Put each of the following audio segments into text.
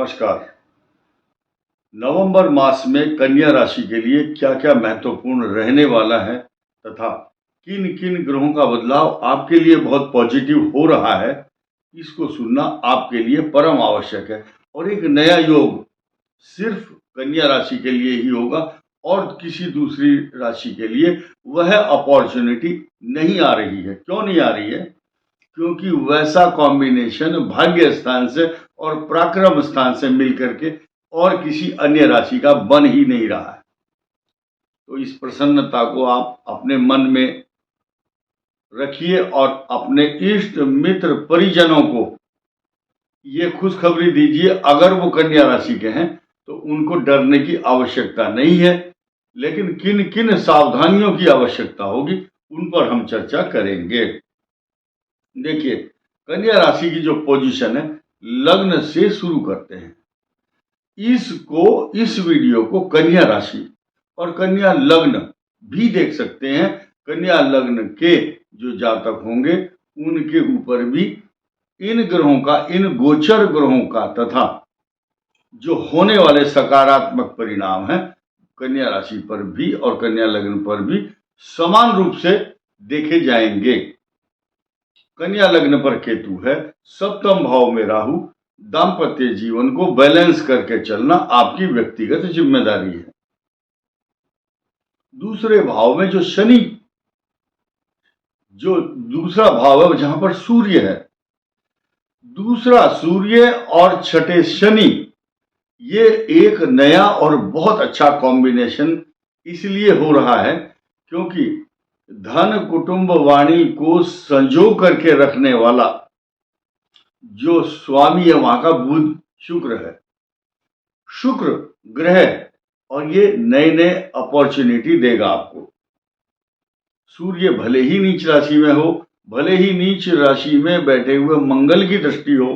नमस्कार। नवंबर मास में कन्या राशि के लिए क्या क्या महत्वपूर्ण रहने वाला है तथा किन किन ग्रहों का बदलाव आपके लिए बहुत पॉजिटिव हो रहा है, इसको सुनना आपके लिए परम आवश्यक है। और एक नया योग सिर्फ कन्या राशि के लिए ही होगा और किसी दूसरी राशि के लिए वह अपॉर्चुनिटी नहीं आ रही है। क्यों नहीं आ रही है? क्योंकि वैसा कॉम्बिनेशन भाग्य स्थान से और पराक्रम स्थान से मिलकर के और किसी अन्य राशि का बन ही नहीं रहा है। तो इस प्रसन्नता को आप अपने मन में रखिए और अपने इष्ट मित्र परिजनों को ये खुशखबरी दीजिए। अगर वो कन्या राशि के हैं तो उनको डरने की आवश्यकता नहीं है, लेकिन किन किन सावधानियों की आवश्यकता होगी उन पर हम चर्चा करेंगे। देखिए, कन्या राशि की जो पोजीशन है, लग्न से शुरू करते हैं। इस वीडियो को कन्या राशि और कन्या लग्न भी देख सकते हैं। कन्या लग्न के जो जातक होंगे उनके ऊपर भी इन ग्रहों का, इन गोचर ग्रहों का तथा जो होने वाले सकारात्मक परिणाम हैं कन्या राशि पर भी और कन्या लग्न पर भी समान रूप से देखे जाएंगे। कन्या लग्न पर केतु है, सप्तम भाव में राहु। दाम्पत्य जीवन को बैलेंस करके चलना आपकी व्यक्तिगत जिम्मेदारी है। दूसरे भाव में जो शनि, जो दूसरा भाव है जहां पर सूर्य है, दूसरा सूर्य और छठे शनि, ये एक नया और बहुत अच्छा कॉम्बिनेशन इसलिए हो रहा है क्योंकि धन कुटुंब वाणी को संजो करके रखने वाला जो स्वामी है वहां का बुध शुक्र है, शुक्र ग्रह, और ये नए नए अपॉर्चुनिटी देगा आपको। सूर्य भले ही नीच राशि में हो, भले ही नीच राशि में बैठे हुए मंगल की दृष्टि हो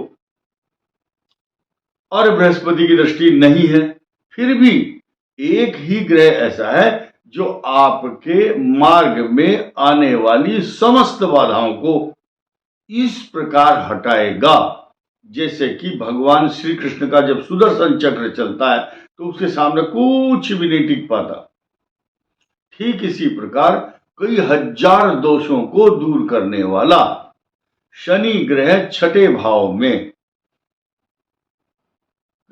और बृहस्पति की दृष्टि नहीं है, फिर भी एक ही ग्रह ऐसा है जो आपके मार्ग में आने वाली समस्त बाधाओं को इस प्रकार हटाएगा जैसे कि भगवान श्री कृष्ण का जब सुदर्शन चक्र चलता है तो उसके सामने कुछ भी नहीं टिक पाता। ठीक इसी प्रकार कई हजार दोषों को दूर करने वाला शनि ग्रह छठे भाव में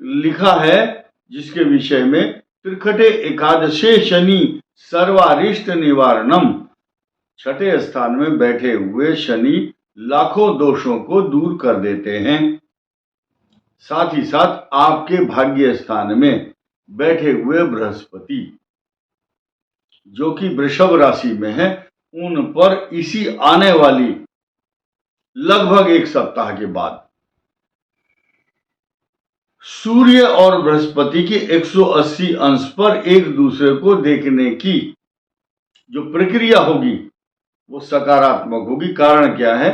लिखा है, जिसके विषय में त्रिखटे एकादशे शनि सर्वारिष्ट निवारणम, छठे स्थान में बैठे हुए शनि लाखों दोषों को दूर कर देते हैं। साथ ही साथ आपके भाग्य स्थान में बैठे हुए बृहस्पति जो कि वृषभ राशि में है, उन पर इसी आने वाली लगभग एक सप्ताह के बाद सूर्य और बृहस्पति के 180 अंश पर एक दूसरे को देखने की जो प्रक्रिया होगी वो सकारात्मक होगी। कारण क्या है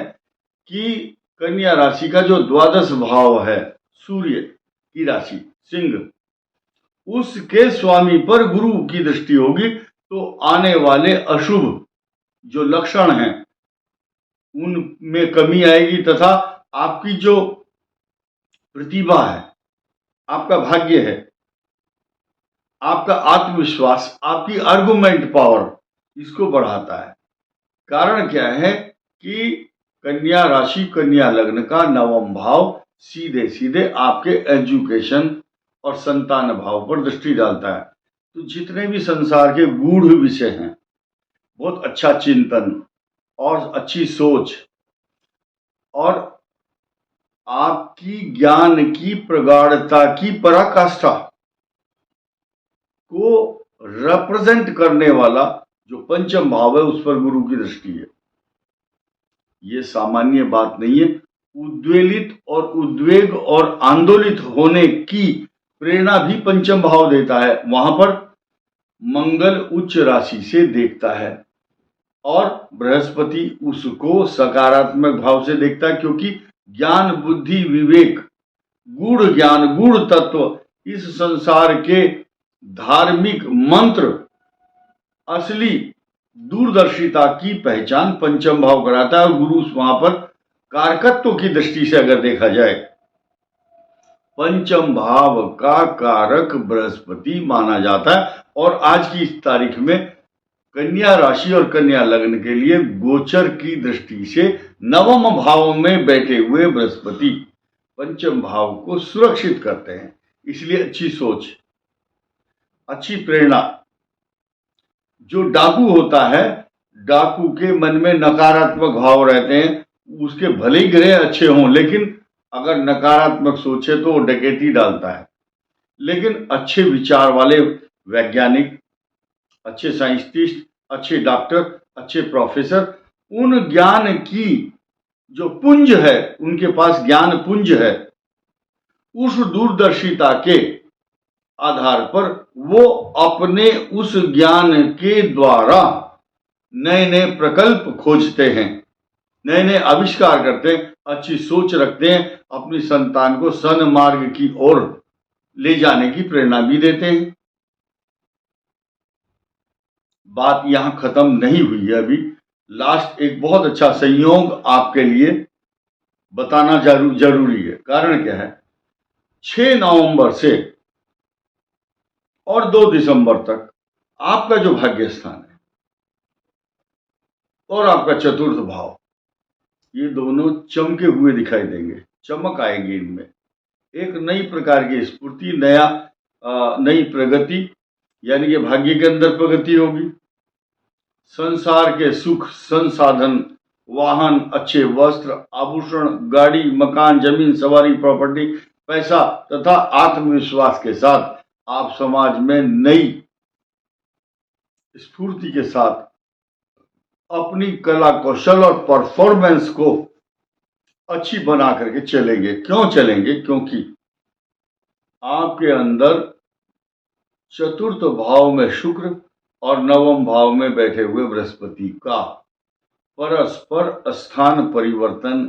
कि कन्या राशि का जो द्वादश भाव है, सूर्य की राशि सिंह, उसके स्वामी पर गुरु की दृष्टि होगी, तो आने वाले अशुभ जो लक्षण हैं उनमें कमी आएगी तथा आपकी जो प्रतिभा है, आपका भाग्य है, आपका आत्मविश्वास, आपकी आर्गुमेंट पावर, इसको बढ़ाता है। कारण क्या है कि कन्या राशि कन्या लग्न का नवम भाव सीधे सीधे आपके एजुकेशन और संतान भाव पर दृष्टि डालता है। तो जितने भी संसार के गूढ़ विषय हैं, बहुत अच्छा चिंतन और अच्छी सोच और आपकी ज्ञान की प्रगाढ़ता की पराकाष्ठा को रिप्रेजेंट करने वाला जो पंचम भाव है उस पर गुरु की दृष्टि है। ये सामान्य बात नहीं है। उद्वेलित और उद्वेग और आंदोलित होने की प्रेरणा भी पंचम भाव देता है। वहां पर मंगल उच्च राशि से देखता है और बृहस्पति उसको सकारात्मक भाव से देखता है, क्योंकि ज्ञान बुद्धि विवेक गूढ़ ज्ञान गूढ़ तत्व, इस संसार के धार्मिक मंत्र, असली दूरदर्शिता की पहचान पंचम भाव कराता है। और गुरु वहां पर कारकत्व की दृष्टि से अगर देखा जाए पंचम भाव का कारक बृहस्पति माना जाता है। और आज की इस तारीख में कन्या राशि और कन्या लग्न के लिए गोचर की दृष्टि से नवम भाव में बैठे हुए बृहस्पति पंचम भाव को सुरक्षित करते हैं। इसलिए अच्छी सोच, अच्छी प्रेरणा। जो डाकू होता है, डाकू के मन में नकारात्मक भाव रहते हैं, उसके भले ही ग्रह अच्छे हों, लेकिन अगर नकारात्मक सोचे तो वो डकैती डालता है। लेकिन अच्छे विचार वाले वैज्ञानिक, अच्छे साइंटिस्ट, अच्छे डॉक्टर, अच्छे प्रोफेसर, उन ज्ञान की जो पुंज है, उनके पास ज्ञान पुंज है, उस दूरदर्शिता के आधार पर वो अपने उस ज्ञान के द्वारा नए नए प्रकल्प खोजते हैं, नए नए आविष्कार करते हैं, अच्छी सोच रखते हैं, अपनी संतान को सन्मार्ग की ओर ले जाने की प्रेरणा भी देते हैं। बात यहां खत्म नहीं हुई है अभी। लास्ट एक बहुत अच्छा संयोग आपके लिए बताना जरूरी है। कारण क्या है, 6 नवंबर से और 2 दिसंबर तक आपका जो भाग्य स्थान है और आपका चतुर्थ भाव, ये दोनों चमके हुए दिखाई देंगे, चमक आएगी इनमें। एक नई प्रकार की स्फूर्ति, नई प्रगति, यानी कि भाग्य के अंदर प्रगति होगी। संसार के सुख, संसाधन, वाहन, अच्छे वस्त्र, आभूषण, गाड़ी, मकान, जमीन, सवारी, प्रॉपर्टी, पैसा तथा आत्मविश्वास के साथ आप समाज में नई स्फूर्ति के साथ अपनी कला कौशल और परफॉर्मेंस को अच्छी बना करके चलेंगे। क्यों चलेंगे? क्योंकि आपके अंदर चतुर्थ भाव में शुक्र और नवम भाव में बैठे हुए बृहस्पति का परस्पर स्थान परिवर्तन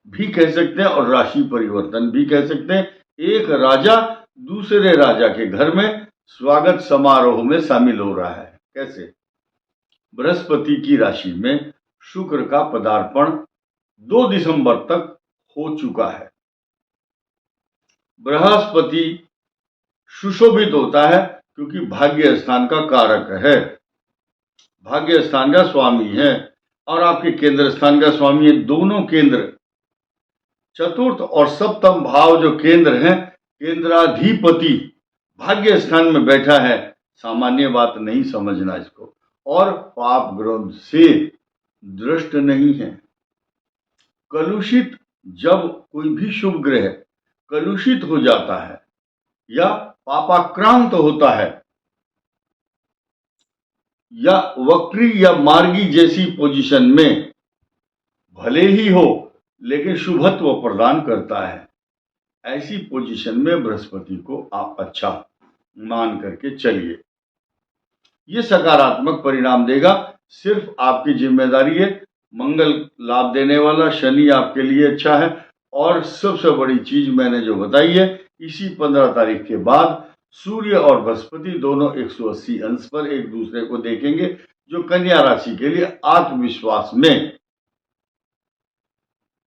भी कह सकते हैं और राशि परिवर्तन भी कह सकते हैं। एक राजा दूसरे राजा के घर में स्वागत समारोह में शामिल हो रहा है। कैसे? बृहस्पति की राशि में शुक्र का पदार्पण 2 दिसंबर तक हो चुका है। बृहस्पति सुशोभित होता है क्योंकि भाग्य स्थान का कारक है, भाग्य स्थान का स्वामी है और आपके केंद्र स्थान का स्वामी है। दोनों केंद्र, चतुर्थ और सप्तम भाव जो केंद्र हैं, केंद्राधिपति भाग्य स्थान में बैठा है। सामान्य बात नहीं समझना इसको। और पाप ग्रह से दृष्ट नहीं है। कलुषित, जब कोई भी शुभ ग्रह कलुषित हो जाता है या पापाक्रांत होता है या वक्री या मार्गी जैसी पोजीशन में भले ही हो लेकिन शुभत्व प्रदान करता है, ऐसी पोजीशन में बृहस्पति को आप अच्छा मान करके चलिए। ये सकारात्मक परिणाम देगा। सिर्फ आपकी जिम्मेदारी है। मंगल लाभ देने वाला, शनि आपके लिए अच्छा है। और सबसे बड़ी चीज मैंने जो बताई है, इसी 15 तारीख के बाद सूर्य और बृहस्पति दोनों 180 अंश पर एक दूसरे को देखेंगे, जो कन्या राशि के लिए आत्मविश्वास में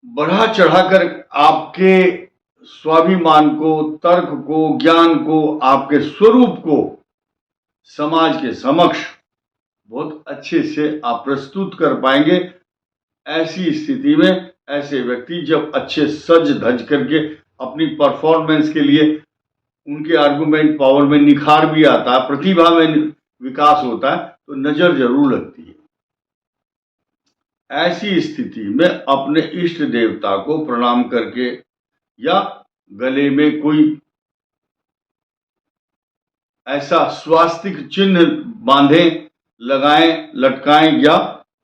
बढ़ा चढ़ाकर आपके स्वाभिमान को, तर्क को, ज्ञान को, आपके स्वरूप को समाज के समक्ष बहुत अच्छे से आप प्रस्तुत कर पाएंगे। ऐसी स्थिति में ऐसे व्यक्ति जब अच्छे सज धज करके अपनी परफॉर्मेंस के लिए, उनके आर्गुमेंट पावर में निखार भी आता है, प्रतिभा में विकास होता है, तो नजर जरूर लगती है। ऐसी स्थिति में अपने इष्ट देवता को प्रणाम करके या गले में कोई ऐसा स्वास्तिक चिन्ह बांधें, लगाएं, लटकाएं या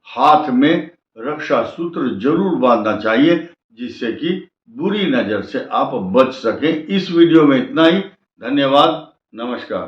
हाथ में रक्षा सूत्र जरूर बांधना चाहिए, जिससे कि बुरी नजर से आप बच सकें। इस वीडियो में इतना ही। धन्यवाद। नमस्कार।